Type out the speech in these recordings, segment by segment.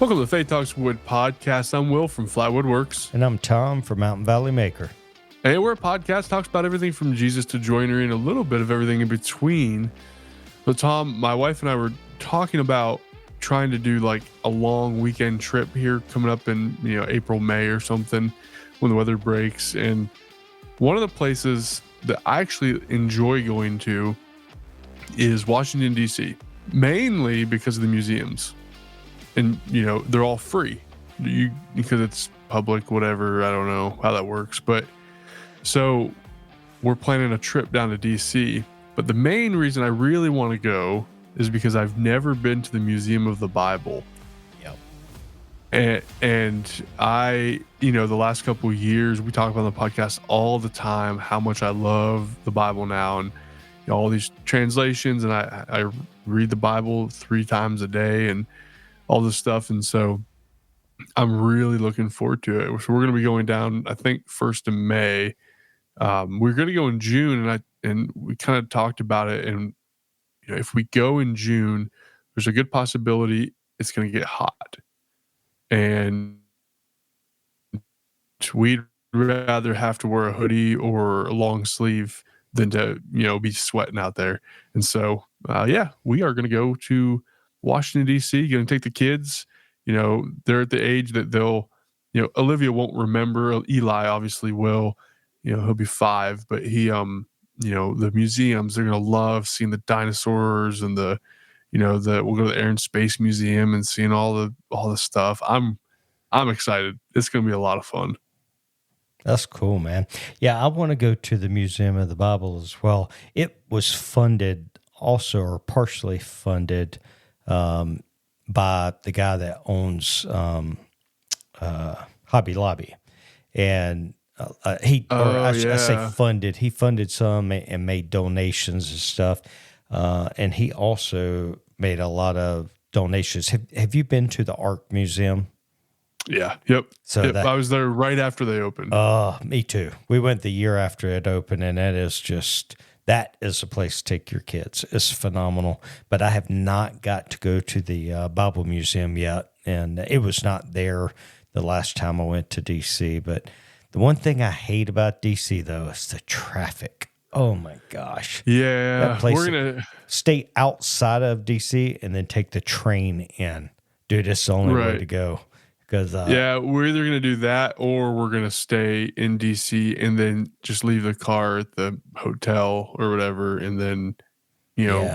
Welcome to the Faith Talks Wood podcast. I'm Will from Flat Woodworks. And I'm Tom from Mountain Valley Maker. And we're a podcast talks about everything from Jesus to joinery and a little bit of everything in between. So Tom, my wife and I were talking about trying to do like a long weekend trip here coming up in April, May or something when the weather breaks. And one of the places that I actually enjoy going to is Washington, D.C., mainly because of the museums. And, they're all free because it's public, whatever. I don't know how that works. But so we're planning a trip down to DC. But the main reason I really want to go is because I've never been to the Museum of the Bible. Yep. And I, the last couple of years, we talk about on the podcast all the time how much I love the Bible now and all these translations. And I read the Bible 3 times a day and all this stuff. And so I'm really looking forward to it. So we're going to be going down, I think, 1st of May. We're going to go in June, and we kind of talked about it. And if we go in June, there's a good possibility it's going to get hot, and we'd rather have to wear a hoodie or a long sleeve than to be sweating out there. And so we are going to go to Washington, D.C., going to take the kids. They're at the age that they'll, Olivia won't remember. Eli obviously will. He'll be 5, but he, the museums, they're going to love seeing the dinosaurs and we'll go to the Air and Space Museum and seeing all the stuff. I'm excited. It's going to be a lot of fun. That's cool, man. Yeah, I want to go to the Museum of the Bible as well. It was funded also, or partially funded, by the guy that owns Hobby Lobby. And I say funded. He funded some and made donations and stuff. And he also made a lot of donations. Have you been to the Ark Museum? Yeah. Yep. So I was there right after they opened. Me too. We went the year after it opened, and that is a place to take your kids. It's phenomenal. But I have not got to go to the Bible Museum yet, and it was not there the last time I went to D.C. But the one thing I hate about D.C., though, is the traffic. Oh, my gosh. Yeah. That place, stay outside of D.C. and then take the train in. Dude, it's the only way to go. Because we're either going to do that or we're going to stay in D.C. and then just leave the car at the hotel or whatever, and then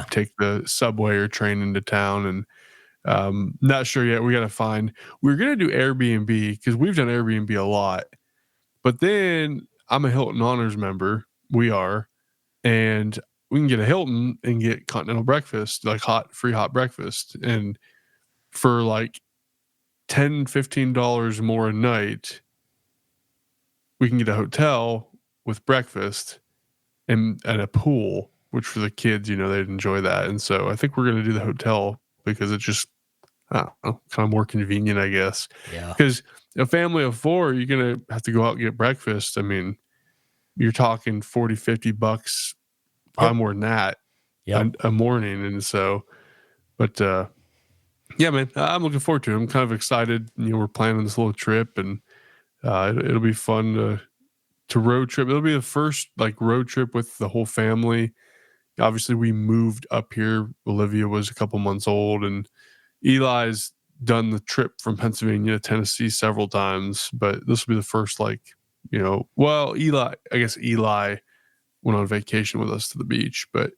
take the subway or train into town. And not sure yet. We got to find. We're going to do Airbnb because we've done Airbnb a lot. But then I'm a Hilton Honors member. We are, and we can get a Hilton and get continental breakfast, like free hot breakfast, and for like $10-15 more a night, we can get a hotel with breakfast and a pool, which for the kids, they'd enjoy that. And so I think we're going to do the hotel because it's just, I don't know, kind of more convenient, I guess. Yeah. Because a family of 4, you're going to have to go out and get breakfast. I mean, you're talking $40-50, probably more than that a morning. And so, but, yeah, man, I'm looking forward to it. I'm kind of excited. We're planning this little trip, and it'll be fun to road trip. It'll be the first road trip with the whole family. Obviously, we moved up here. Olivia was a couple months old, and Eli's done the trip from Pennsylvania to Tennessee several times. But this will be the first, Eli. I guess Eli went on vacation with us to the beach. But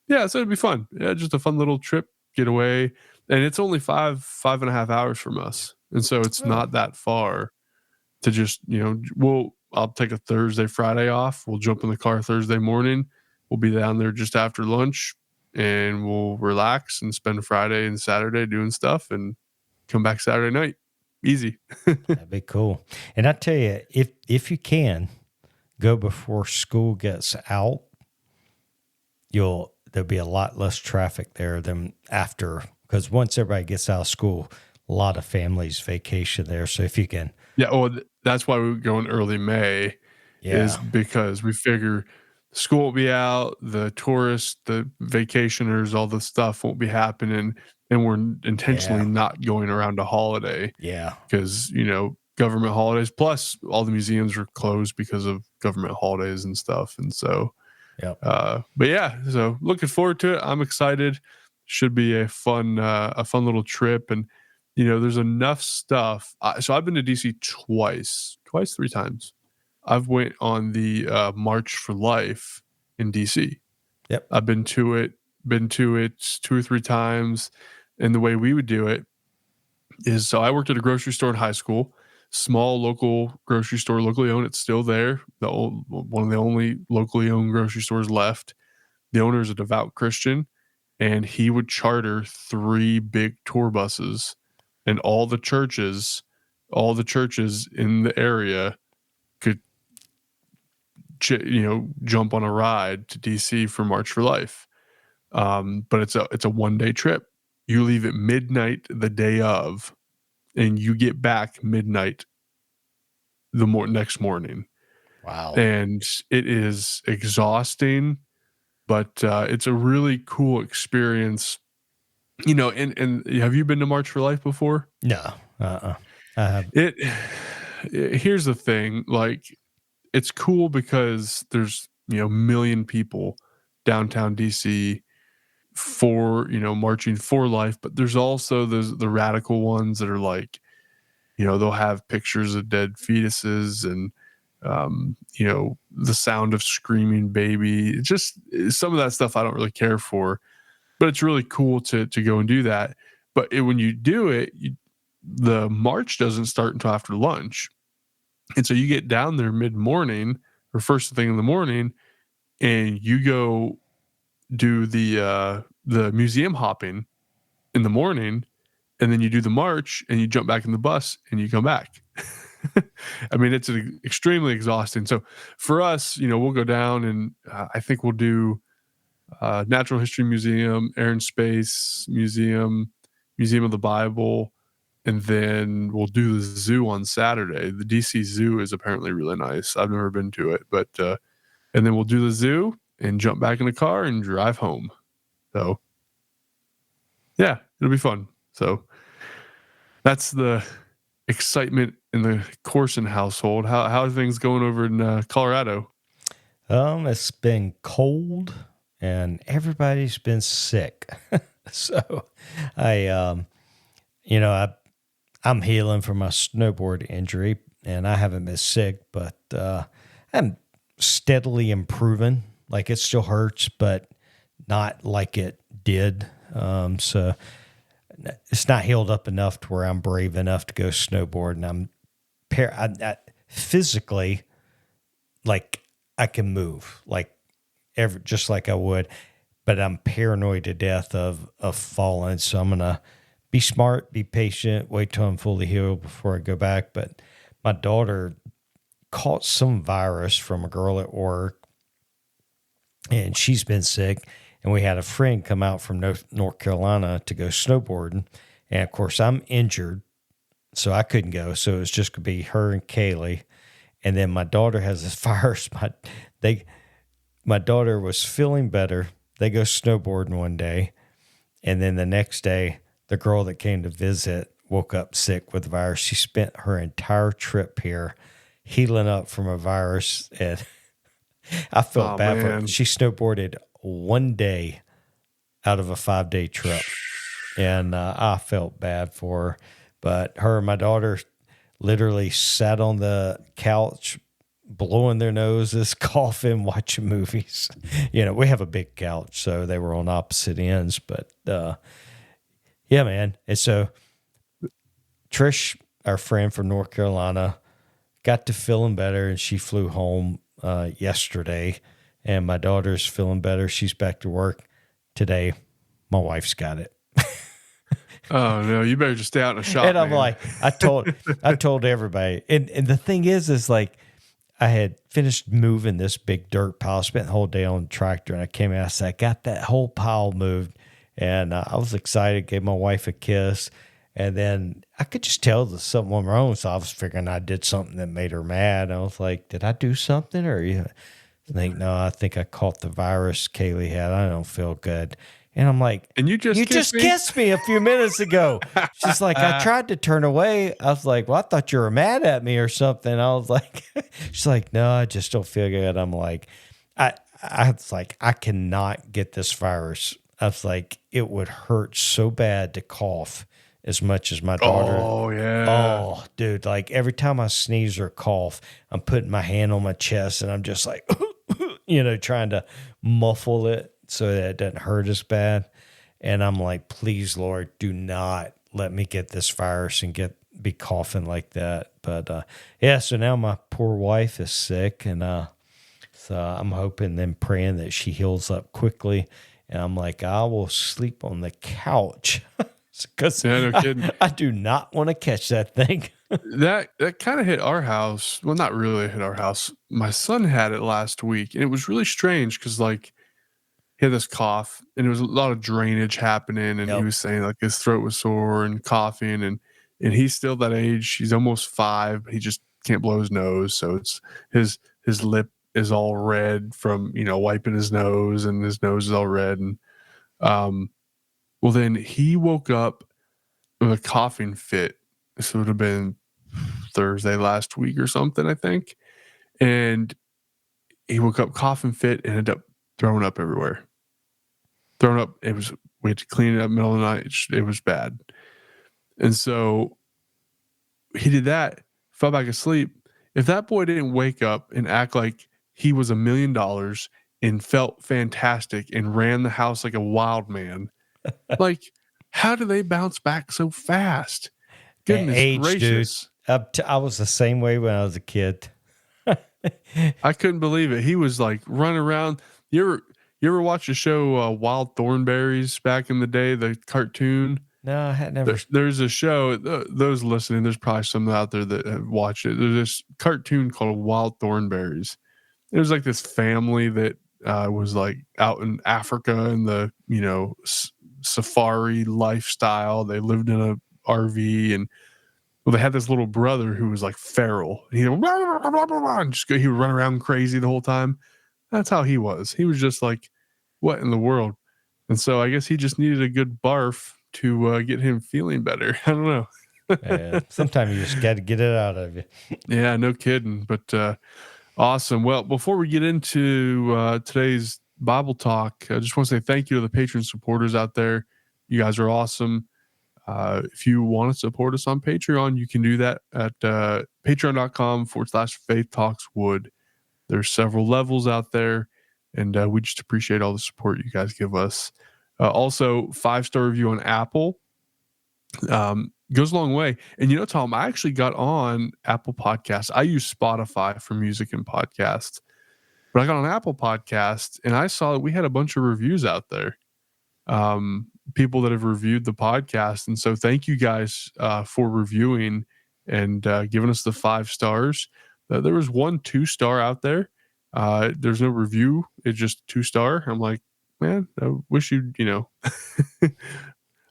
yeah, so it'd be fun. Yeah, just a fun little trip, get away. And it's only 5.5 hours from us. And so it's not that far to just, I'll take a Thursday, Friday off. We'll jump in the car Thursday morning. We'll be down there just after lunch, and we'll relax and spend Friday and Saturday doing stuff and come back Saturday night. Easy. That'd be cool. And I tell you, if you can go before school gets out, there'll be a lot less traffic there than after. Because once everybody gets out of school, a lot of families vacation there. So if you can. Yeah, that's why we're going early May, is because we figure school will be out, the tourists, the vacationers, all the stuff won't be happening. and we're intentionally Yeah. not going around a holiday Yeah. because, government holidays, plus all the museums are closed because of government holidays and stuff. And so, Yep. but yeah, so looking forward to it. I'm excited. Should be a fun little trip. And, there's enough stuff. So I've been to DC twice, 3 times. I've went on the March for Life in DC. Yep. I've been to it 2 or 3 times. And the way we would do it is, so I worked at a grocery store in high school, small local grocery store, locally owned. It's still there. One of the only locally owned grocery stores left. The owner is a devout Christian, and he would charter 3 big tour buses, and all the churches in the area could, jump on a ride to DC for March for Life. But it's a 1-day trip. You leave at midnight the day of, and you get back midnight the next morning. Wow. And it is exhausting, but it's a really cool experience. And have you been to March for Life before? No. I have. Here's the thing, like, it's cool because there's, a million people downtown DC for, marching for life, but there's also the radical ones that are like, they'll have pictures of dead fetuses and, the sound of screaming baby. Just some of that stuff I don't really care for, but it's really cool to go and do that. But when you do it, the march doesn't start until after lunch. And so you get down there mid-morning or first thing in the morning, and you go do the museum hopping in the morning, and then you do the march and you jump back in the bus and you come back. I mean, it's extremely exhausting. So for us, we'll go down and I think we'll do Natural History Museum, Air and Space Museum, Museum of the Bible, and then we'll do the zoo on Saturday. The DC Zoo is apparently really nice. I've never been to it, but and then we'll do the zoo and jump back in the car and drive home. So yeah, it'll be fun. So that's the excitement in the Corson household. How are things going over in Colorado? It's been cold and everybody's been sick. So I I'm healing from my snowboard injury and I haven't been sick, but I'm steadily improving. Like, it still hurts, but not like it did. So it's not healed up enough to where I'm brave enough to go snowboard, and I physically, like, I can move like just like I would, but I'm paranoid to death of falling. So I'm gonna be smart, be patient, wait till I'm fully healed before I go back. But my daughter caught some virus from a girl at work, and she's been sick. And we had a friend come out from North Carolina to go snowboarding. And of course, I'm injured, so I couldn't go. So it was just going to be her and Kaylee. And then my daughter has this virus. My daughter was feeling better. They go snowboarding one day. And then the next day, the girl that came to visit woke up sick with the virus. She spent her entire trip here healing up from a virus. And I felt bad for her. She snowboarded one day out of a 5-day trip, and I felt bad for her. But her and my daughter literally sat on the couch, blowing their noses, coughing, watching movies. We have a big couch, so they were on opposite ends. But yeah, man. And so Trish, our friend from North Carolina, got to feeling better, and she flew home yesterday. And my daughter's feeling better. She's back to work today. My wife's got it. Oh no, you better just stay out in the shop. And I'm man. like, I told everybody. And the thing is like, I had finished moving this big dirt pile, spent the whole day on the tractor, and I came out. I said, I got that whole pile moved. And I was excited, gave my wife a kiss. And then I could just tell that something went wrong. So I was figuring I did something that made her mad. I was like, did I do something? Or I think I caught the virus Kaylee had. I don't feel good. And I'm like, and you you just just me? kissed me a few minutes ago. She's like, I tried to turn away. I was like, well, I thought you were mad at me or something. I was like, she's like, no, I just don't feel good. I'm like, I was like, I cannot get this virus. I was like, it would hurt so bad to cough as much as my daughter. Oh yeah. Oh, dude, like every time I sneeze or cough, I'm putting my hand on my chest and I'm just like, trying to muffle it so that it doesn't hurt as bad. And I'm like, please, Lord, do not let me get this virus and be coughing like that. But yeah, so now my poor wife is sick, and so I'm hoping and praying that she heals up quickly. And I'm like, I will sleep on the couch because Yeah, no kidding. I do not want to catch that thing. That kind of hit our house. Well, not really hit our house. My son had it last week, and it was really strange because like he had this cough, and there was a lot of drainage happening, and he Yep. was saying like his throat was sore and coughing, and he's still that age. He's almost 5. He just can't blow his nose, so it's his lip is all red from wiping his nose, and his nose is all red. And um, well, then he woke up with a coughing fit. This would have been Thursday last week or something, I think. And he woke up coughing fit and ended up throwing up everywhere. Throwing up, we had to clean it up middle of the night. It was bad. And so he did that, fell back asleep. If that boy didn't wake up and act like he was $1 million and felt fantastic and ran the house like a wild man, like, how do they bounce back so fast? Goodness Age, dude. gracious. I was the same way when I was a kid. I couldn't believe it. He was like running around. You ever watch the show Wild Thornberries back in the day, the cartoon? No, I had never. There's a show. Those listening, there's probably some out there that have watched it. There's this cartoon called Wild Thornberries. It was like this family that was like out in Africa in the safari lifestyle. They lived in a RV, and well, they had this little brother who was like feral. He would run around crazy the whole time. That's how he was. He was just like, what in the world? And so I guess he just needed a good barf to get him feeling better. I don't know. Sometimes you just got to get it out of you. Yeah, no kidding. But awesome. Well, before we get into today's Bible talk, I just want to say thank you to the patron supporters out there. You guys are awesome. If you want to support us on Patreon, you can do that at patreon.com/Faith Talks Wood. There's several levels out there, and we just appreciate all the support you guys give us. Also, 5-star review on Apple goes a long way. And Tom, I actually got on Apple Podcasts. I use Spotify for music and podcasts, but I got on Apple Podcasts, and I saw that we had a bunch of reviews out there. People that have reviewed the podcast. And so thank you guys for reviewing and giving us the 5 stars. There was 1 2-star out there. There's no review. It's just 2-star. I'm like, man, I wish you'd,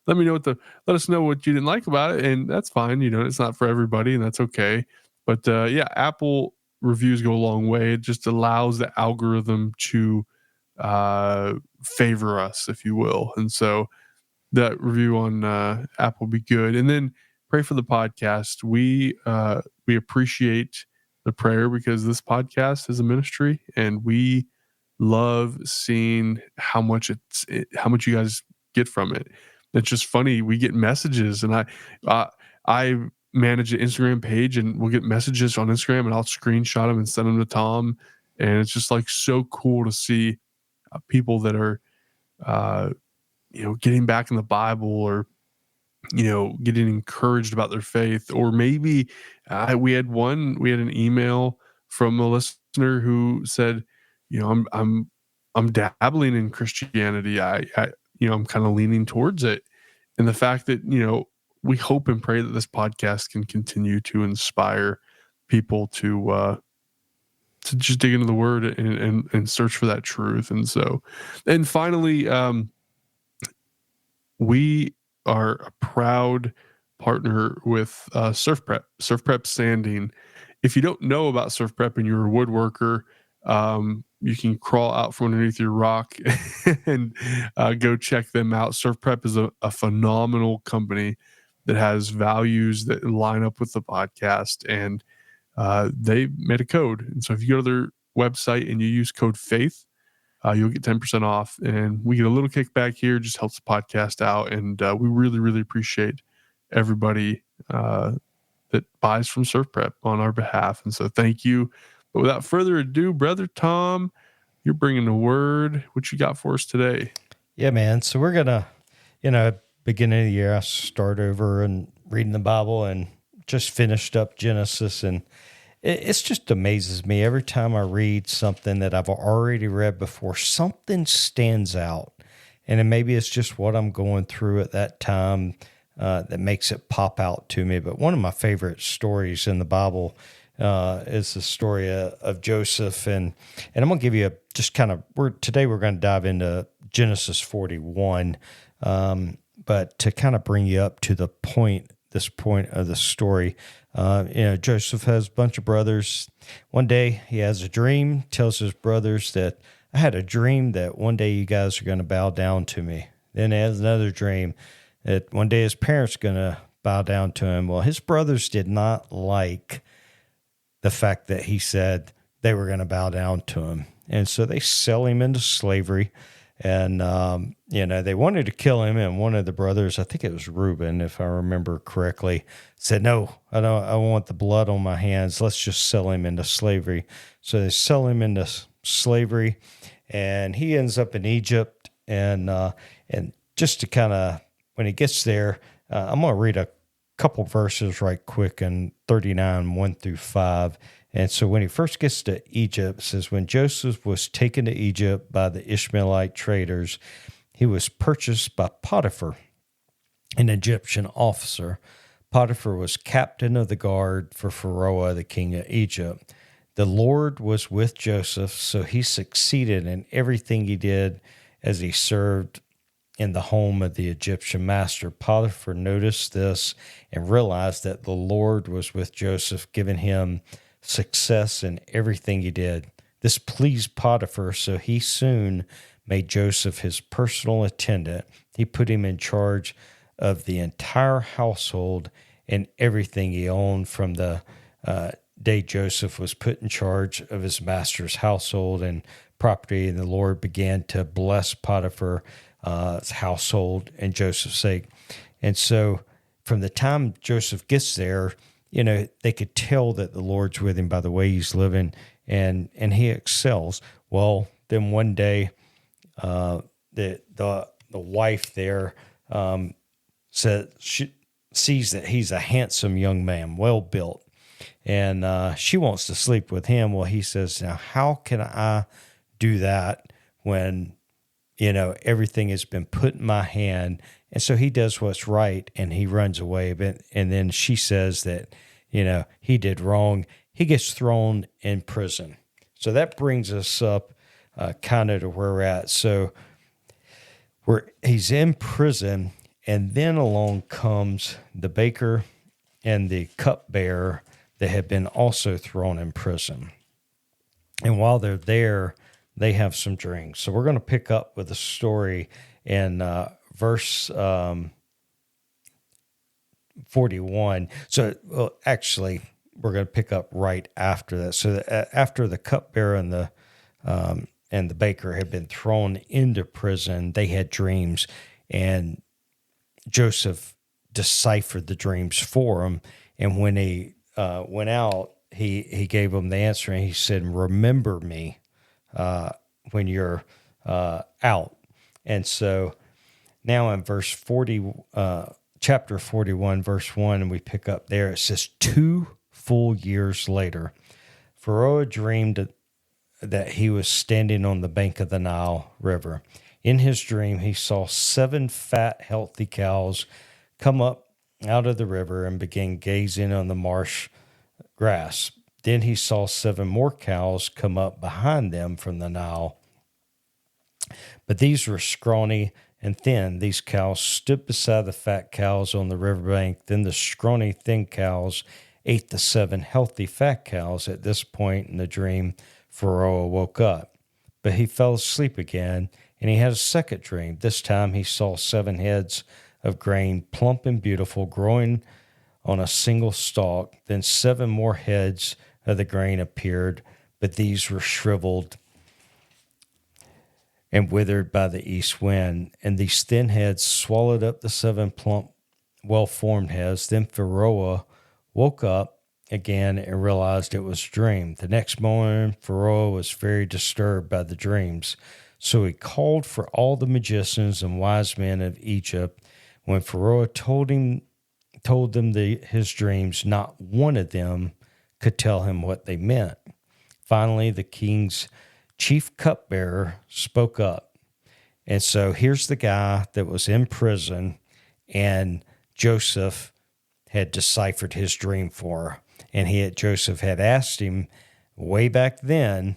let us know what you didn't like about it. And that's fine. It's not for everybody, and that's okay. But yeah, Apple reviews go a long way. It just allows the algorithm to favor us, if you will. And so that review on Apple be good. And then pray for the podcast. We appreciate the prayer because this podcast is a ministry, and we love seeing how much you guys get from it. It's just funny. We get messages, and I manage an Instagram page, and we'll get messages on Instagram, and I'll screenshot them and send them to Tom. And it's just like so cool to see people that are getting back in the Bible, or getting encouraged about their faith. Or maybe we had an email from a listener who said, I'm dabbling in Christianity. I'm kind of leaning towards it. And the fact that we hope and pray that this podcast can continue to inspire people to just dig into the Word and search for that truth. And finally, we are a proud partner with Surf Prep Sanding. If you don't know about Surf Prep and you're a woodworker, You can crawl out from underneath your rock and go check them out. Surf Prep is a phenomenal company that has values that line up with the podcast, and they made a code. And so if you go to their website and you use code FAITH, you'll get 10% off, and we get a little kickback here. Just helps the podcast out, and we really, really appreciate everybody that buys from Surf Prep on our behalf. And so thank you. But without further ado, Brother Tom, you're bringing the word. What you got for us today? Yeah, man. So we're going to, beginning of the year, I start over and reading the Bible and just finished up Genesis. And it's just amazes me every time I read something that I've already read before, something stands out. And then maybe it's just what I'm going through at that time that makes it pop out to me. But one of my favorite stories in the Bible is the story of Joseph. And I'm going to give you today we're going to dive into Genesis 41. But to kind of bring you up to this point of the story, Joseph has a bunch of brothers. One day he has a dream, tells his brothers that I had a dream that one day you guys are going to bow down to me. Then he has another dream that one day his parents are going to bow down to him. Well, his brothers did not like the fact that he said they were going to bow down to him. And so they sell him into slavery. And, they wanted to kill him. And one of the brothers, I think it was Reuben, if I remember correctly, said, no, I want the blood on my hands. Let's just sell him into slavery. So they sell him into slavery, and he ends up in Egypt. And just to kind of, when he gets there, I'm going to read a couple verses right quick in 39, 1-5. And so when he first gets to Egypt, it says, when Joseph was taken to Egypt by the Ishmaelite traders, he was purchased by Potiphar, an Egyptian officer. Potiphar was captain of the guard for Pharaoh, the king of Egypt. The Lord was with Joseph, so he succeeded in everything he did as he served in the home of the Egyptian master. Potiphar noticed this and realized that the Lord was with Joseph, giving him success in everything he did. This pleased Potiphar, so he soon made Joseph his personal attendant. He put him in charge of the entire household and everything he owned. From the day Joseph was put in charge of his master's household and property, and the Lord began to bless Potiphar's household and Joseph's sake. And so from the time Joseph gets there, they could tell that the Lord's with him by the way he's living, and he excels. Well, then one day, the wife there said she sees that he's a handsome young man, well built, and she wants to sleep with him. Well, he says, "Now, how can I do that when everything has been put in my hand?" And so he does what's right, and he runs away. And then she says that, he did wrong. He gets thrown in prison. So that brings us up kind of to where we're at. So he's in prison, and then along comes the baker and the cupbearer that had been also thrown in prison. And while they're there, they have some drinks. So we're going to pick up with the story in verse 41. So actually, we're going to pick up right after that. So after the cupbearer and the baker had been thrown into prison, they had dreams, and Joseph deciphered the dreams for them. And when he went out, he gave them the answer, and he said, "Remember me when you're out." And so now in verse 40, chapter 41, verse 1, and we pick up there, it says, 2 full years later, Pharaoh dreamed that he was standing on the bank of the Nile River. In his dream, he saw 7 fat, healthy cows come up out of the river and began gazing on the marsh grass. Then he saw 7 more cows come up behind them from the Nile. But these were scrawny and thin. These cows stood beside the fat cows on the riverbank. Then the scrawny, thin cows ate the 7 healthy, fat cows. At this point in the dream, Pharaoh woke up, but he fell asleep again, and he had a second dream. This time he saw 7 heads of grain, plump and beautiful, growing on a single stalk. Then 7 more heads of the grain appeared, but these were shriveled and withered by the east wind. And these thin heads swallowed up the 7 plump, well-formed heads. Then Pharaoh woke up again and realized it was a dream. The next morning, Pharaoh was very disturbed by the dreams. So he called for all the magicians and wise men of Egypt. When Pharaoh told them his dreams, not one of them could tell him what they meant. Finally, the king's chief cupbearer spoke up. And so here's the guy that was in prison, and Joseph had deciphered his dream for her. And Joseph had asked him way back then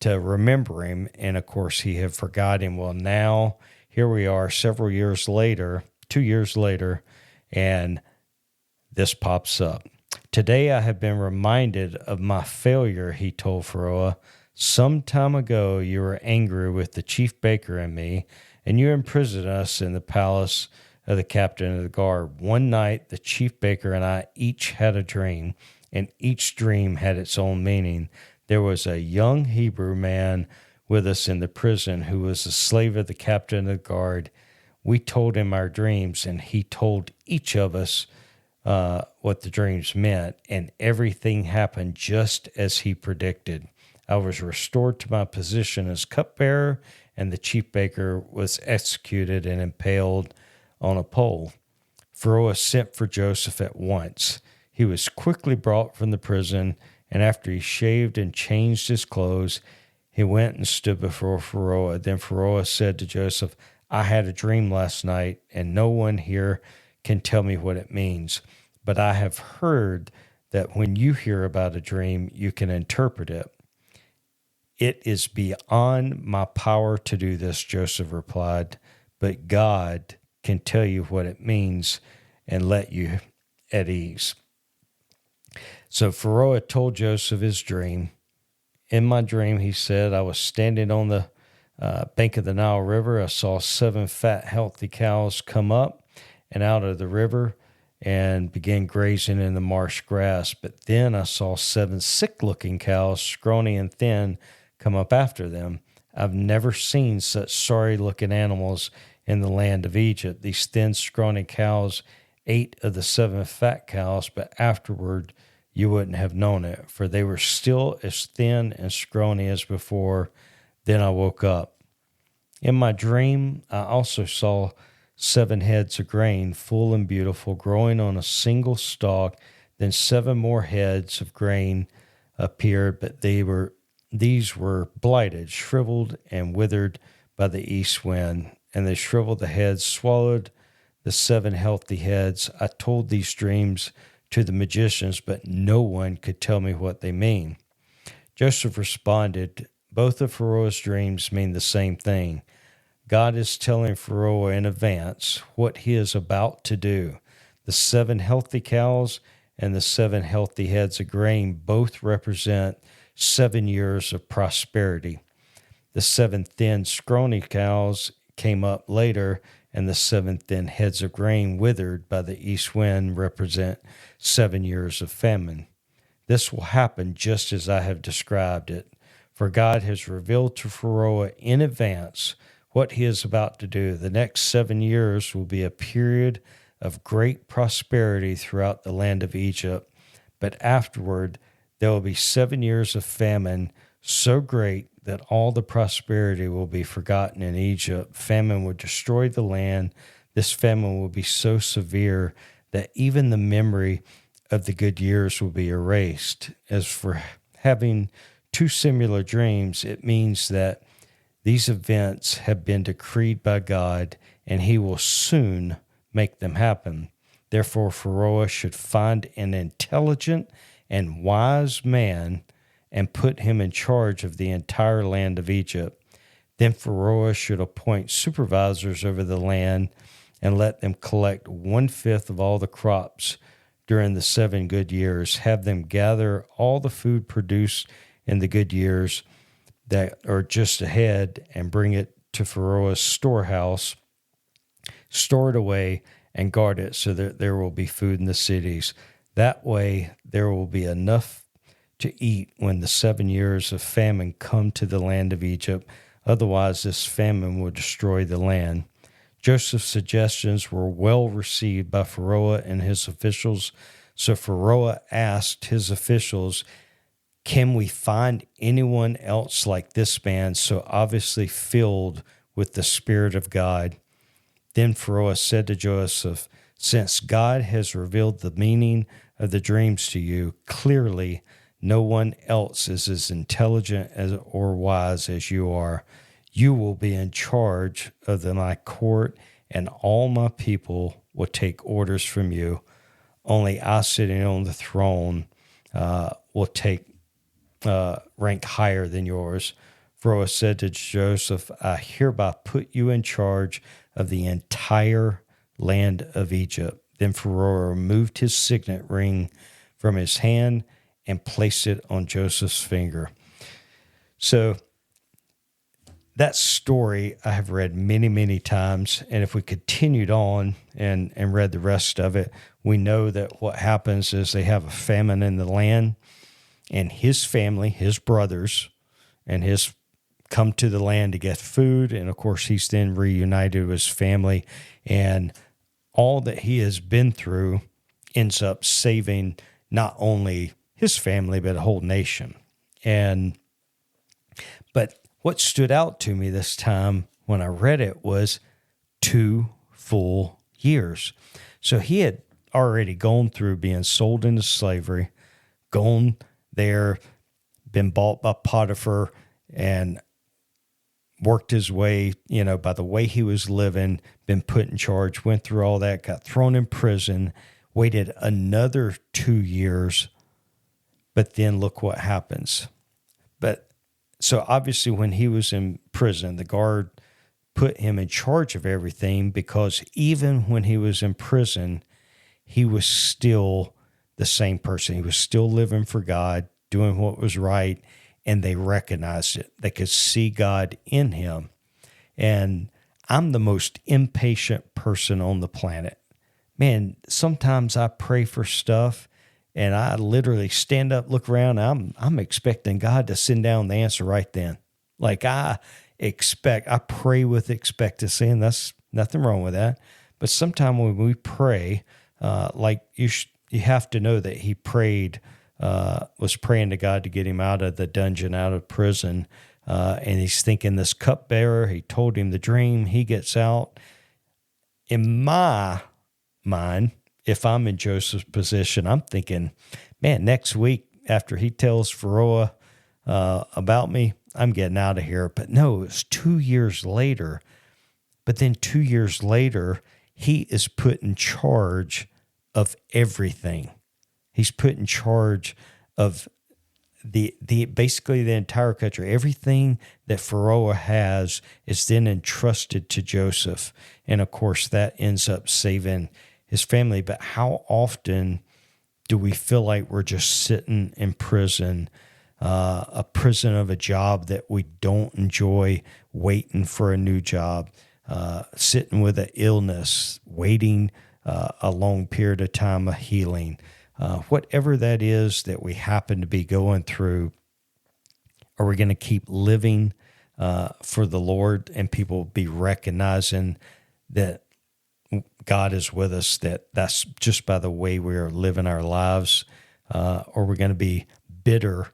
to remember him. And of course, he had forgot him. Well, now here we are several years later, 2 years later, and this pops up. Today I have been reminded of my failure, he told Pharaoh. Some time ago you were angry with the chief baker and me, and you imprisoned us in the palace of the captain of the guard. One night the chief baker and I each had a dream, and each dream had its own meaning. There was a young Hebrew man with us in the prison who was a slave of the captain of the guard. We told him our dreams, and he told each of us what the dreams meant, and everything happened just as he predicted. I was restored to my position as cupbearer, and the chief baker was executed and impaled on a pole. Pharaoh sent for Joseph at once. He was quickly brought from the prison, and after he shaved and changed his clothes, he went and stood before Pharaoh. Then Pharaoh said to Joseph, I had a dream last night, and no one here can tell me what it means. But I have heard that when you hear about a dream, you can interpret it. It is beyond my power to do this, Joseph replied, but God can tell you what it means and let you at ease. So Pharaoh had told Joseph his dream. In my dream, he said, I was standing on the bank of the Nile River. I saw 7 fat, healthy cows come up and out of the river and began grazing in the marsh grass. But then I saw 7 sick-looking cows, scrawny and thin, come up after them. I've never seen such sorry-looking animals in the land of Egypt. These thin, scrawny cows ate of the 7 fat cows, but afterward you wouldn't have known it, for they were still as thin and scrawny as before. Then I woke up. In my dream, I also saw 7 heads of grain, full and beautiful, growing on a single stalk. Then 7 more heads of grain appeared, but these were blighted, shriveled, and withered by the east wind. And they shriveled the heads, swallowed the 7 healthy heads. I told these dreams to the magicians, but no one could tell me what they mean. Joseph responded, both of Pharaoh's dreams mean the same thing. God is telling Pharaoh in advance what he is about to do. The 7 healthy cows and the 7 healthy heads of grain both represent 7 years of prosperity. The 7 thin, scrawny cows came up later, and the 7 thin heads of grain withered by the east wind represent 7 years of famine. This will happen just as I have described it, for God has revealed to Pharaoh in advance what he is about to do. The next 7 years will be a period of great prosperity throughout the land of Egypt, but afterward there will be 7 years of famine so great that all the prosperity will be forgotten in Egypt. Famine will destroy the land. This famine will be so severe that even the memory of the good years will be erased. As for having 2 similar dreams, it means that these events have been decreed by God, and he will soon make them happen. Therefore, Pharaoh should find an intelligent and wise man and put him in charge of the entire land of Egypt. Then Pharaoh should appoint supervisors over the land and let them collect 1/5 of all the crops during the 7 good years. Have them gather all the food produced in the good years that are just ahead and bring it to Pharaoh's storehouse, store it away, and guard it so that there will be food in the cities. That way there will be enough to eat when the 7 years of famine come to the land of Egypt. Otherwise, this famine will destroy the land. Joseph's suggestions were well received by Pharaoh and his officials. So Pharaoh asked his officials, "Can we find anyone else like this man, so obviously filled with the Spirit of God?" Then Pharaoh said to Joseph, "Since God has revealed the meaning of the dreams to you, clearly no one else is as intelligent or wise as you are. You will be in charge of my court, and all my people will take orders from you. Only I sitting on the throne will take rank higher than yours." Pharaoh said to Joseph, "I hereby put you in charge of the entire land of Egypt." Then Pharaoh removed his signet ring from his hand and placed it on Joseph's finger. So that story I have read many, many times. And if we continued on and read the rest of it, we know that what happens is they have a famine in the land, and his family, his brothers, and his come to the land to get food. And of course, he's then reunited with his family. And all that he has been through ends up saving not only his family, but a whole nation. But what stood out to me this time when I read it was 2 full years. So he had already gone through being sold into slavery, gone there, been bought by Potiphar, and worked his way, by the way he was living, been put in charge, went through all that, got thrown in prison, waited another 2 years, but then look what happens. So obviously when he was in prison, the guard put him in charge of everything, because even when he was in prison, he was still the same person. He was still living for God, doing what was right, and they recognized it. They could see God in him. And I'm the most impatient person on the planet. Man, sometimes I pray for stuff and I literally stand up, look around, I'm expecting God to send down the answer right then. Like I pray with expectancy, and that's nothing wrong with that. But sometimes when we pray, you have to know that he was praying to God to get him out of the dungeon, out of prison. And he's thinking this cupbearer, he told him the dream, he gets out. In my mind, if I'm in Joseph's position, I'm thinking, man, next week after he tells Pharaoh about me, I'm getting out of here. But no, it's 2 years later. But then 2 years later, he is put in charge of everything. He's put in charge of the basically the entire country. Everything that Pharaoh has is then entrusted to Joseph. And of course, that ends up saving his family. But how often do we feel like we're just sitting in prison, a prison of a job that we don't enjoy, waiting for a new job, sitting with an illness, waiting a long period of time of healing, whatever that is that we happen to be going through? Are we going to keep living for the Lord and people be recognizing that God is with us, that's just by the way we are living our lives? Or we're going to be bitter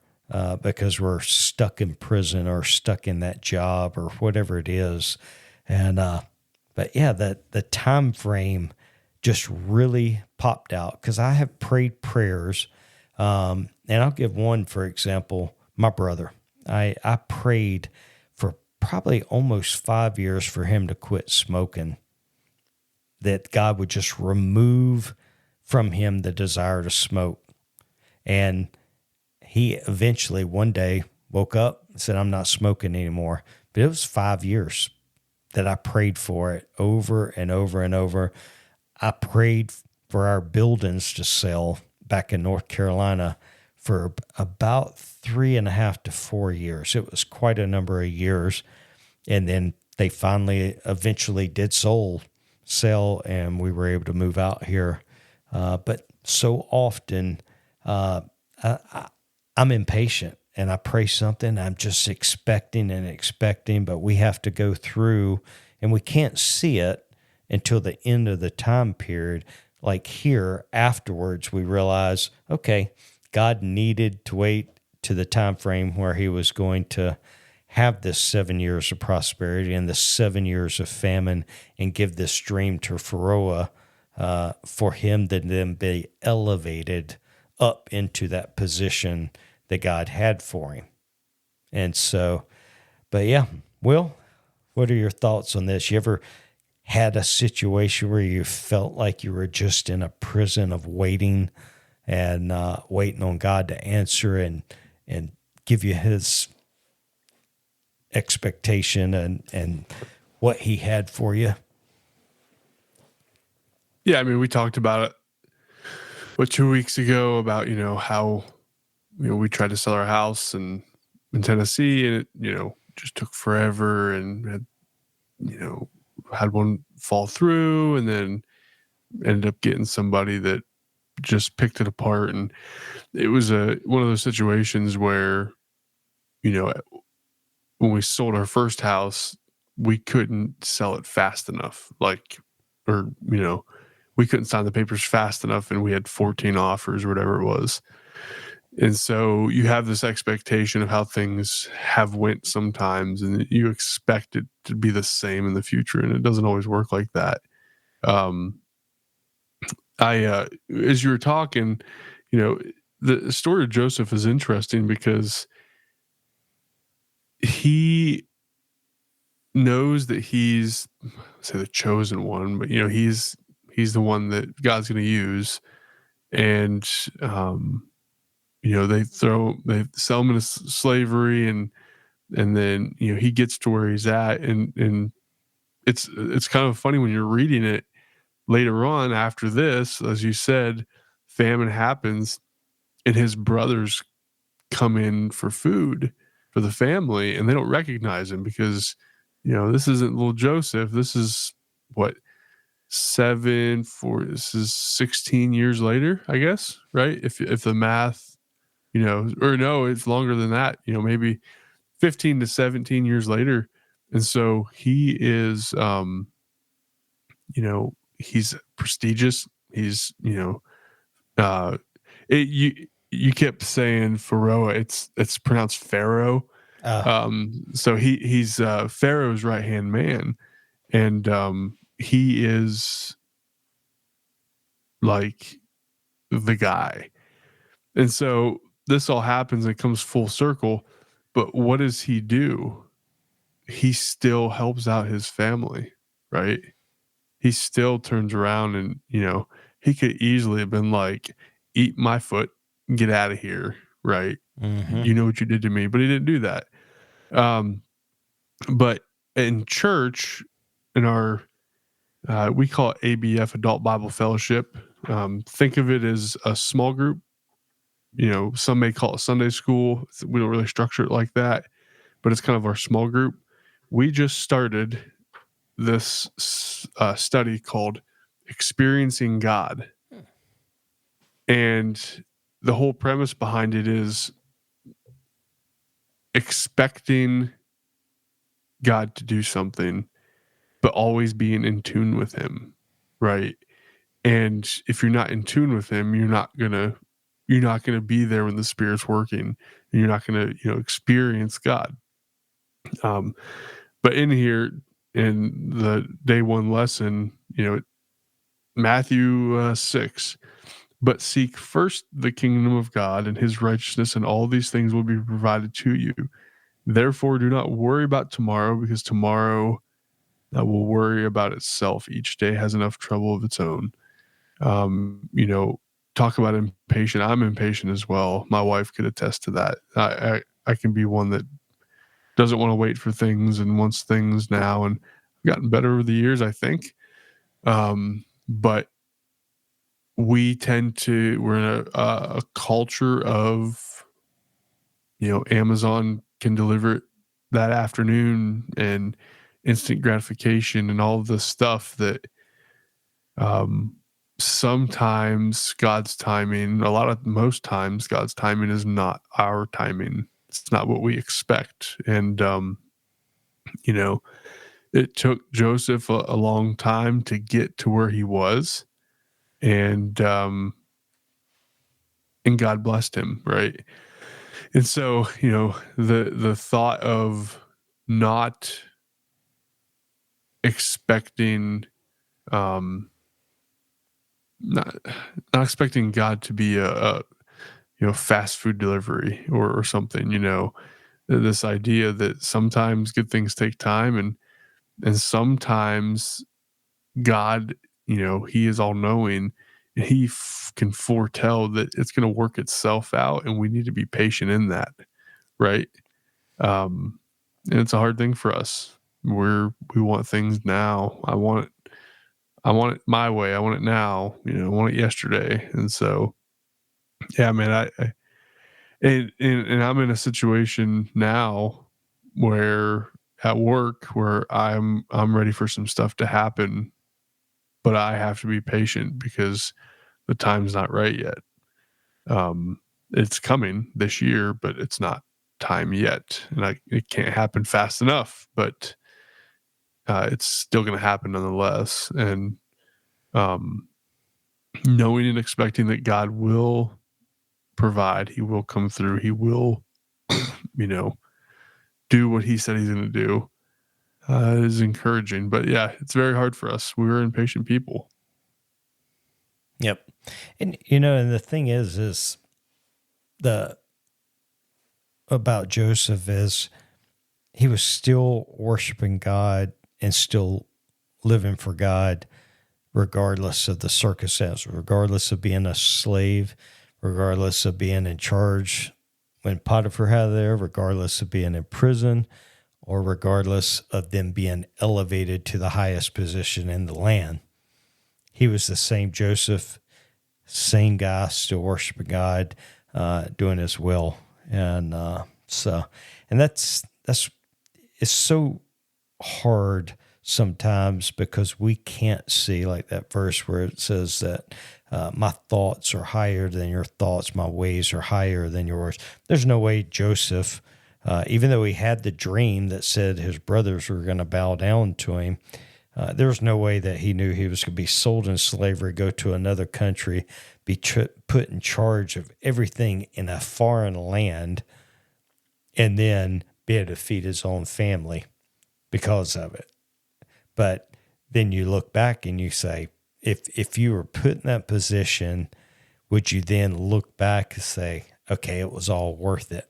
because we're stuck in prison or stuck in that job or whatever it is. But yeah, the time frame just really popped out, because I have prayed prayers. And I'll give one, for example, my brother. I prayed for probably almost 5 years for him to quit smoking, that God would just remove from him the desire to smoke. And he eventually one day woke up and said, "I'm not smoking anymore." But it was 5 years that I prayed for it over and over and over. I prayed for our buildings to sell back in North Carolina for about 3.5 to 4 years. It was quite a number of years. And then they finally eventually did sell, and we were able to move out here. But so often I'm impatient and I pray something. I'm just expecting and expecting, but we have to go through and we can't see it until the end of the time period. Like here, afterwards, we realize, okay, God needed to wait to the time frame where he was going to have this 7 years of prosperity and the 7 years of famine and give this dream to Pharaoh for him to then be elevated up into that position that God had for him. And so, but yeah, Will, what are your thoughts on this? You ever had a situation where you felt like you were just in a prison of waiting and waiting on God to answer and give you his expectation and what he had for you? Yeah, I mean, we talked about it 2 weeks ago about how we tried to sell our house in Tennessee, and it just took forever, and had one fall through, and then ended up getting somebody that just picked it apart. And it was one of those situations where when we sold our first house, we couldn't sell it fast enough, or we couldn't sign the papers fast enough, and we had 14 offers or whatever it was. And so you have this expectation of how things have went sometimes, and you expect it to be the same in the future, and it doesn't always work like that. As you were talking, the story of Joseph is interesting because he knows that he's, say, the chosen one, but he's the one that God's going to use. And they sell him into slavery, and then he gets to where he's at, and it's kind of funny when you're reading it later on. After this, as you said, famine happens, and his brothers come in for food for the family, and they don't recognize him because this isn't little Joseph. This is what, this is 16 years later, I guess, right? If the math, or no, it's longer than that, maybe 15 to 17 years later. And so he is, he's prestigious. He's, uh, you kept saying Pharaoh. It's pronounced Pharaoh. So he's Pharaoh's right hand man, and he is like the guy. And so this all happens and comes full circle. But what does he do? He still helps out his family, right? He still turns around, and he could easily have been like, eat my foot, get out of here, right? Mm-hmm. You know what you did to me. But he didn't do that. But in church, in our we call it ABF, Adult Bible Fellowship. Think of it as a small group. Some may call it Sunday school. We don't really structure it like that, but it's kind of our small group. We just started this study called Experiencing God. And the whole premise behind it is expecting God to do something, but always being in tune with him, right? And if you're not in tune with him, you're not gonna be there when the Spirit's working, and you're not gonna experience God. But in here, in the day one lesson, Matthew 6, but seek first the kingdom of God and his righteousness, and all these things will be provided to you. Therefore, do not worry about tomorrow, because tomorrow will worry about itself. Each day has enough trouble of its own. Talk about impatient. I'm impatient as well. My wife could attest to that. I can be one that doesn't want to wait for things and wants things now, and I've gotten better over the years, I think. But we're in a culture of, Amazon can deliver it that afternoon, and instant gratification and all of this stuff that, sometimes God's timing, most times God's timing is not our timing. It's not what we expect. And, you know, it took Joseph a long time to get to where he was, and God blessed him, right? And so, the thought of not expecting, um not not expecting God to be a fast food delivery, or something, this idea that sometimes good things take time, and sometimes God, he is all knowing, and he can foretell that it's going to work itself out, and we need to be patient in that, right? And it's a hard thing for us. We want things now. I want it my way. I want it now. I want it yesterday. And so, yeah, man, and I'm in a situation now where at work where I'm ready for some stuff to happen, but I have to be patient because the time's not right yet. It's coming this year, but it's not time yet, and it can't happen fast enough. But it's still going to happen nonetheless. And um, knowing and expecting that God will provide, He will come through, He will, do what He said He's going to do, is encouraging. But yeah, it's very hard for us. We're impatient people. Yep. And and the thing is the about Joseph is he was still worshiping God and still living for God, regardless of the circumstance, regardless of being a slave, regardless of being in charge when Potiphar had there, regardless of being in prison, or regardless of them being elevated to the highest position in the land. He was the same Joseph, same guy, still worshiping God, doing His will, and that's it's so hard sometimes because we can't see, like that verse where it says that my thoughts are higher than your thoughts, my ways are higher than yours. There's no way Joseph, even though he had the dream that said his brothers were going to bow down to him, there was no way that he knew he was going to be sold in slavery, go to another country, be put in charge of everything in a foreign land, and then be able to feed his own family because of it. But then you look back and you say, if you were put in that position, would you then look back and say, okay, it was all worth it?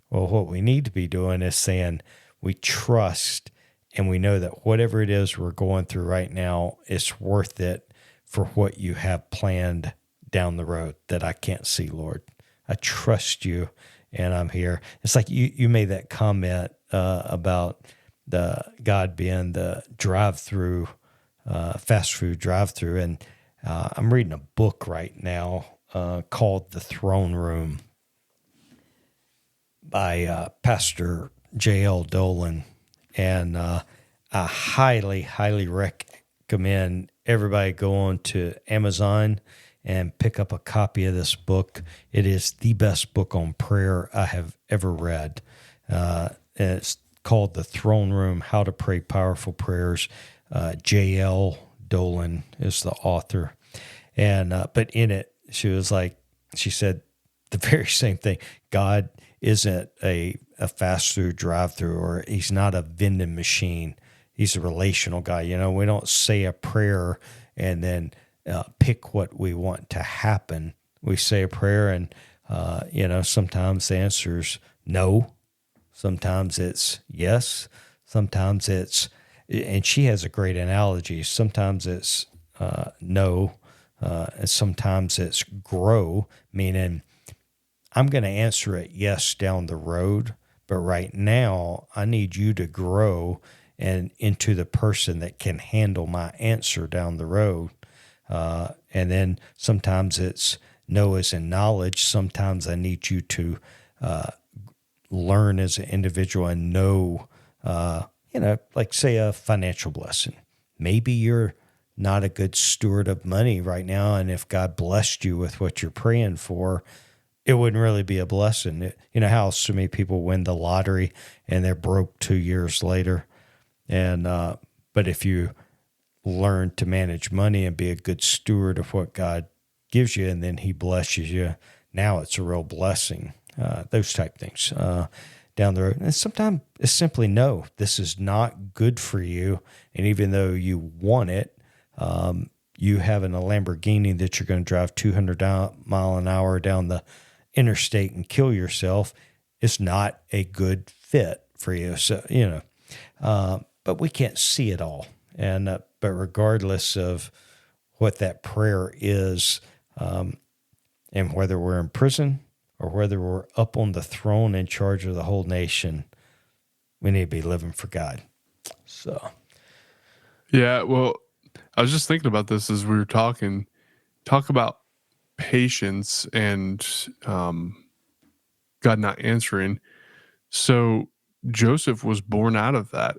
Well, what we need to be doing is saying we trust and we know that whatever it is we're going through right now, it's worth it for what you have planned down the road that I can't see, Lord. I trust you and I'm here. It's like you made that comment about the God being the drive-through, fast food drive-through. And I'm reading a book right now called The Throne Room by Pastor J.L. Dolan. And I highly, highly recommend everybody go on to Amazon and pick up a copy of this book. It is the best book on prayer I have ever read. And it's called The Throne Room, How to Pray Powerful Prayers. J.L. Dolan is the author. And but in it, she said the very same thing. God isn't a fast food drive-through, or He's not a vending machine. He's a relational guy. We don't say a prayer and then pick what we want to happen. We say a prayer and, sometimes the answer's no. Sometimes it's yes. Sometimes it's, and she has a great analogy. Sometimes it's no. And sometimes it's grow, meaning I'm going to answer it yes down the road, but right now I need you to grow and into the person that can handle my answer down the road. And then sometimes it's no as in knowledge. Sometimes I need you to learn as an individual and know, like say a financial blessing. Maybe you're not a good steward of money right now. And if God blessed you with what you're praying for, it wouldn't really be a blessing. You know how so many people win the lottery and they're broke 2 years later. And, but if you learn to manage money and be a good steward of what God gives you, and then he blesses you, now it's a real blessing. Those type things down the road. And sometimes it's simply no, this is not good for you. And even though you want it, you having a Lamborghini that you're going to drive 200 mile an hour down the interstate and kill yourself, it's not a good fit for you. So, but we can't see it all. And, but regardless of what that prayer is, and whether we're in prison or whether we're up on the throne in charge of the whole nation, we need to be living for God. So, yeah, well, I was just thinking about this as we were talking. Talk about patience and God not answering. So Joseph was born out of that.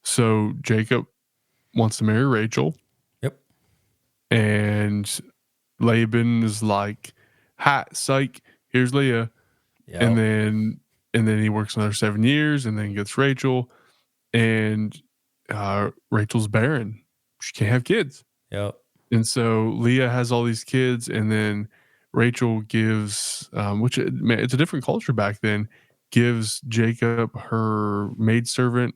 So Jacob wants to marry Rachel. yep. And Laban is like, "Ha, psych, here's Leah." Yep. And then he works another 7 years and then gets Rachel. And Rachel's barren. She can't have kids. Yep. And so Leah has all these kids, and then Rachel gives, it's a different culture back then, gives Jacob her maidservant,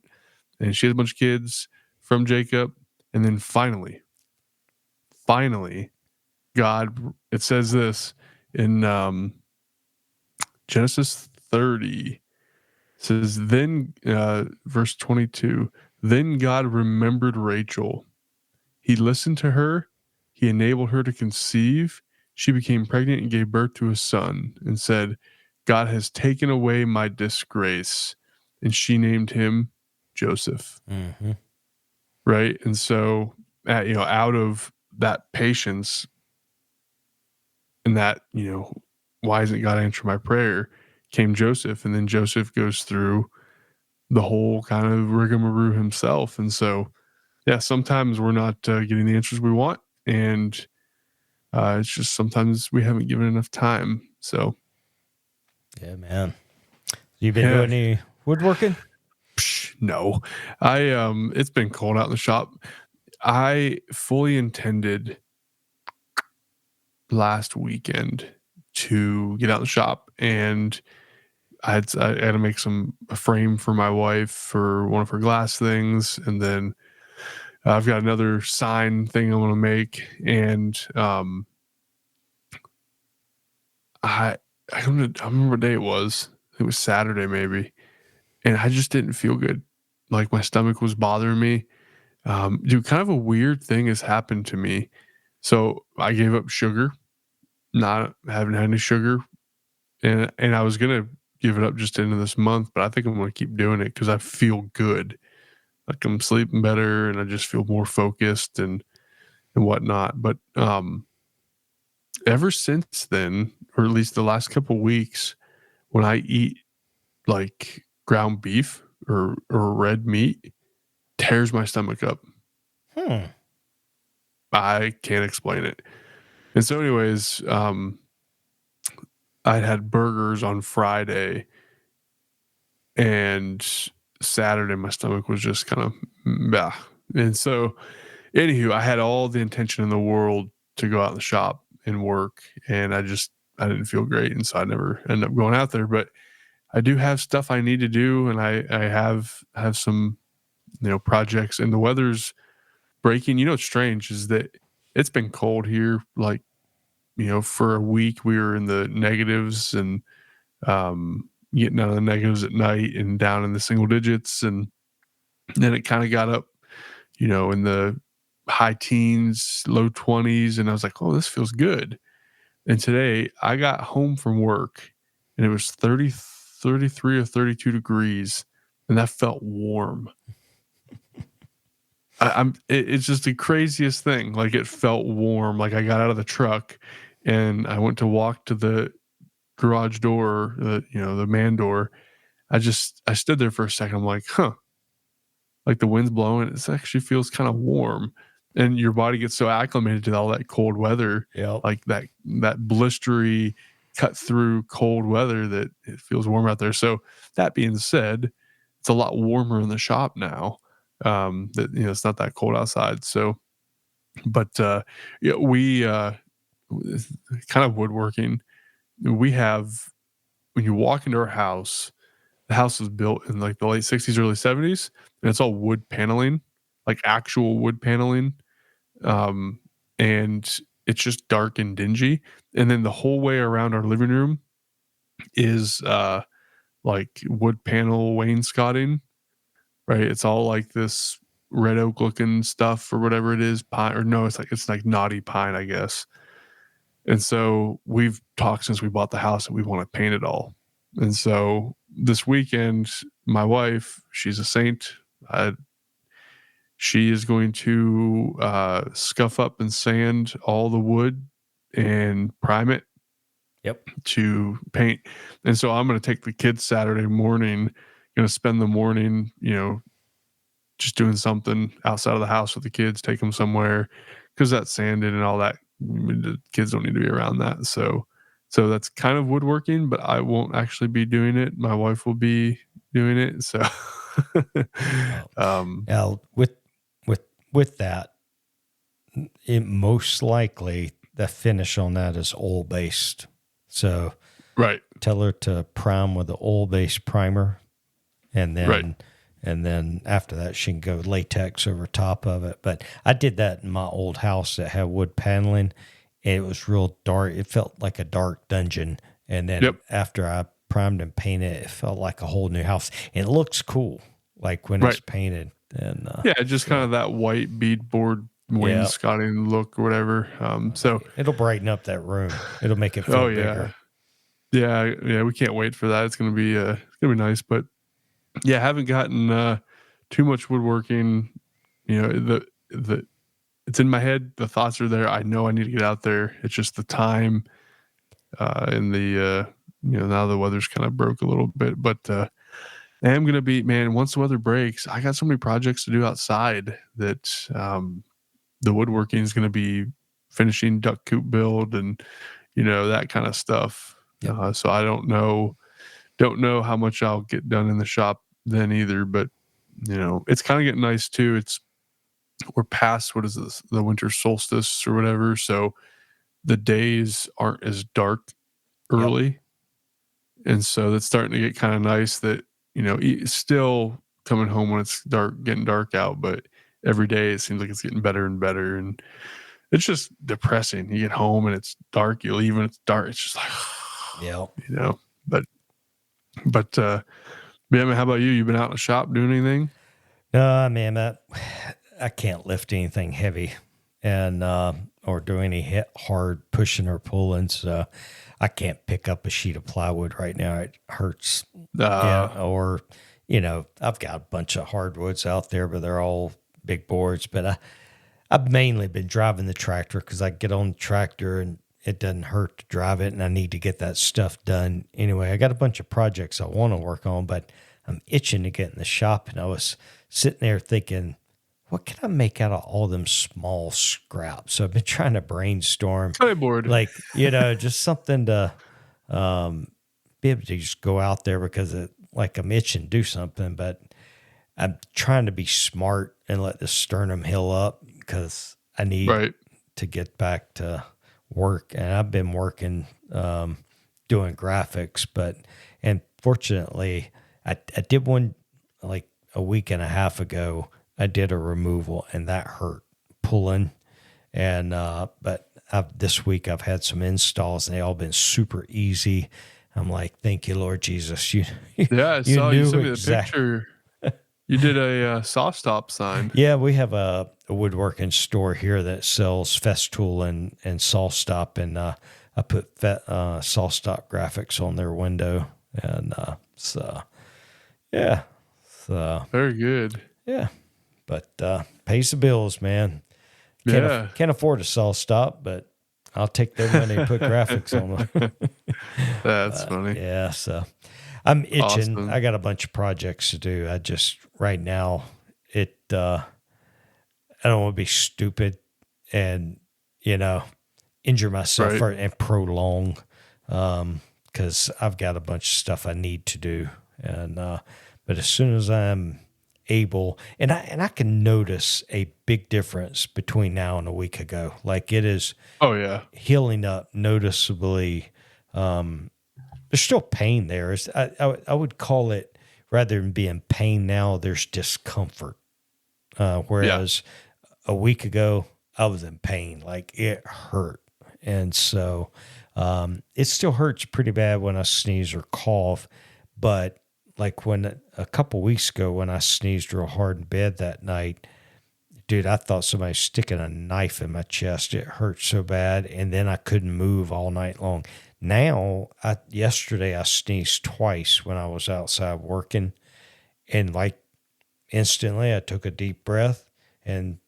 and she has a bunch of kids from Jacob. And then finally, God, it says this in Genesis 30, says, then, verse 22, then God remembered Rachel. He listened to her. He enabled her to conceive. She became pregnant and gave birth to a son and said, God has taken away my disgrace. And she named him Joseph. Mm-hmm. Right. And so, out of that patience and that, why isn't God answering my prayer, came Joseph. And then Joseph goes through the whole kind of rigmarole himself. And so, yeah, sometimes we're not getting the answers we want. And it's just sometimes we haven't given enough time. So, yeah, man. You been doing any woodworking? No, it's been cold out in the shop. I fully intended last weekend to get out in the shop, and I had to make a frame for my wife for one of her glass things, and then I've got another sign thing I want to make, and I remember what day it was. It was Saturday maybe, and I just didn't feel good. Like my stomach was bothering me. Dude, kind of a weird thing has happened to me. So I gave up sugar, not having had any sugar, and I was gonna give it up just into this month, but I think I'm gonna keep doing it because I feel good. Like I'm sleeping better, and I just feel more focused and whatnot. But ever since then, or at least the last couple weeks, when I eat like ground beef or red meat, tears my stomach up. I can't explain it. And so, anyways, I'd had burgers on Friday, and Saturday my stomach was just kind of bah. And so, anywho, I had all the intention in the world to go out in the shop and work, and I didn't feel great, and so I never ended up going out there. But I do have stuff I need to do, and I have some projects, and the weather's breaking. What's strange is that it's been cold here, like for a week we were in the negatives, and getting out of the negatives at night and down in the single digits, and then it kind of got up in the high teens, low 20s, and I was like, oh, this feels good. And today I got home from work and it was 30, 33 or 32 degrees, and that felt warm. It's just the craziest thing. Like it felt warm. Like I got out of the truck and I went to walk to the garage door, the man door. I stood there for a second. I'm like, huh, like the wind's blowing. It actually feels kind of warm, and your body gets so acclimated to all that cold weather, Yep. like that blistery, cut through cold weather that it feels warm out there. So that being said, it's a lot warmer in the shop now. That it's not that cold outside. So, but yeah, we kind of woodworking. We have when you walk into our house, the house was built in like the late 60s, early 70s, and it's all wood paneling, like actual wood paneling. Um, and it's just dark and dingy. And then the whole way around our living room is like wood panel wainscoting, right? It's all like this red oak looking stuff or whatever it is, pine, or no, it's like knotty pine, I guess. And so we've talked since we bought the house that we want to paint it all. And so this weekend, my wife, she's a saint. She is going to scuff up and sand all the wood and prime it. Yep. To paint. And so I'm going to take the kids Saturday morning, going to spend the morning, just doing something outside of the house with the kids, take them somewhere because that sanding and all that, the kids don't need to be around that. So that's kind of woodworking, but I won't actually be doing it. My wife will be doing it. So, now with that, it most likely the finish on that is oil based. So right. Tell her to prime with the oil based primer, and then right. And then after that, she can go latex over top of it. But I did that in my old house that had wood paneling. And it was real dark. It felt like a dark dungeon. And then after I primed and painted, it felt like a whole new house. And it looks cool, like when it's painted. And just kind of that white beadboard wainscoting look or whatever. So it'll brighten up that room. It'll make it feel bigger. Yeah. We can't wait for that. It's gonna be nice. But yeah, I haven't gotten too much woodworking. It's in my head. The thoughts are there. I know I need to get out there. It's just the time and the now the weather's kind of broke a little bit. But I am going to be, man, once the weather breaks, I got so many projects to do outside that the woodworking is going to be finishing duck coop build and, that kind of stuff. Yep. So I don't know how much I'll get done in the shop then either, but it's kind of getting nice too. We're past, what is this, the winter solstice or whatever. So the days aren't as dark early. Yep. And so that's starting to get kind of nice that, still coming home when it's getting dark out, but every day it seems like it's getting better and better. And it's just depressing. You get home and it's dark, you leave and it's dark. It's just like, but man, how about you? You've been out in the shop doing anything? No, man, I can't lift anything heavy and, or do any hard pushing or pulling. So I can't pick up a sheet of plywood right now. It hurts. Or, I've got a bunch of hardwoods out there, but they're all big boards. But I've mainly been driving the tractor because I get on the tractor and it doesn't hurt to drive it, and I need to get that stuff done. Anyway, I got a bunch of projects I want to work on, but I'm itching to get in the shop. And I was sitting there thinking, what can I make out of all them small scraps? So I've been trying to brainstorm. Board. Like, just something to be able to just go out there because I'm itching to do something, but I'm trying to be smart and let the sternum heal up because I need to get back to work. And I've been working doing graphics, and fortunately I did one like a week and a half ago. I did a removal and that hurt pulling. And, but this week I've had some installs and they all been super easy. I'm like, thank you, Lord Jesus. I saw you sent me the picture. You did a saw stop sign. Yeah, we have a woodworking store here that sells Festool and saw stop, and I put saw stop graphics on their window, and so very good. Yeah, but pays the bills, man. Can't afford a saw stop, but I'll take their money and put graphics on them. That's funny. Yeah, so I'm itching. Awesome. I got a bunch of projects to do. I just right now I don't want to be stupid and injure myself and prolong because I've got a bunch of stuff I need to do. And but as soon as I'm able, and I can notice a big difference between now and a week ago. Like it is healing up noticeably. There's still pain there. I would call it, rather than being pain now, there's discomfort. Whereas a week ago, I was in pain. Like it hurt. And so it still hurts pretty bad when I sneeze or cough. But like when a couple weeks ago when I sneezed real hard in bed that night, dude, I thought somebody was sticking a knife in my chest. It hurt so bad. And then I couldn't move all night long. Now, yesterday I sneezed twice when I was outside working. And like instantly I took a deep breath and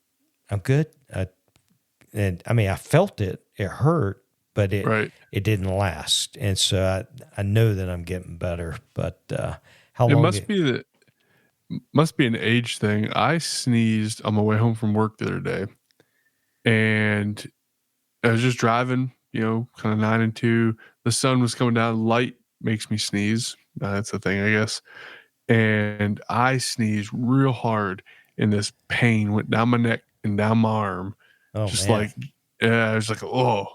I'm good. I felt it. It hurt, but it didn't last. And so I know that I'm getting better, but how long? It must be an age thing. I sneezed on my way home from work the other day, and I was just driving, kind of 9 and 2. The sun was coming down. Light makes me sneeze. That's the thing, I guess. And I sneezed real hard, and this pain went down my neck and down my arm. Oh, just man. I was like, oh.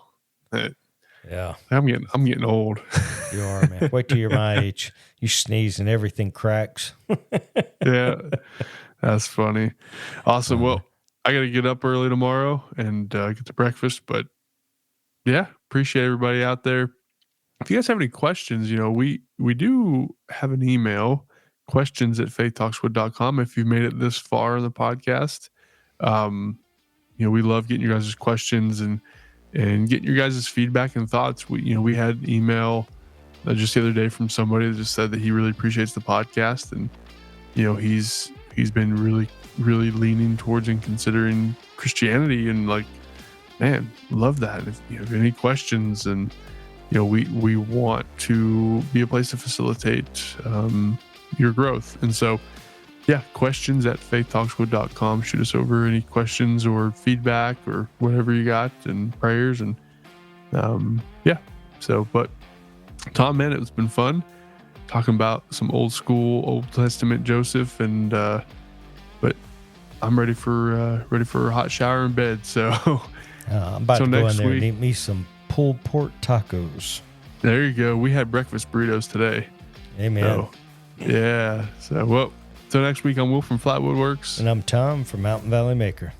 Yeah. I'm getting old. You are, man. Wait till you're my age. You sneeze and everything cracks. Yeah. That's funny. Awesome. Well, I got to get up early tomorrow and get to breakfast, but yeah, appreciate everybody out there. If you guys have any questions, we do have an email, questions@faithtalkswood.com. If you've made it this far in the podcast, we love getting your guys' questions and getting your guys' feedback and thoughts. We had an email just the other day from somebody that just said that he really appreciates the podcast, and he's been really, really leaning towards and considering Christianity, and like, man, love that. If you have any questions, and we want to be a place to facilitate your growth, and so questions@faithtalkswood.com. Shoot us over any questions or feedback or whatever you got, and prayers, and but Tom, man, it's been fun talking about some old school Old Testament Joseph, and but I'm ready for a hot shower in bed, so I'm about to go in there and eat me some pulled pork tacos. There you go. We had breakfast burritos today. Amen. So next week, I'm Will from Flatwood Works. And I'm Tom from Mountain Valley Maker.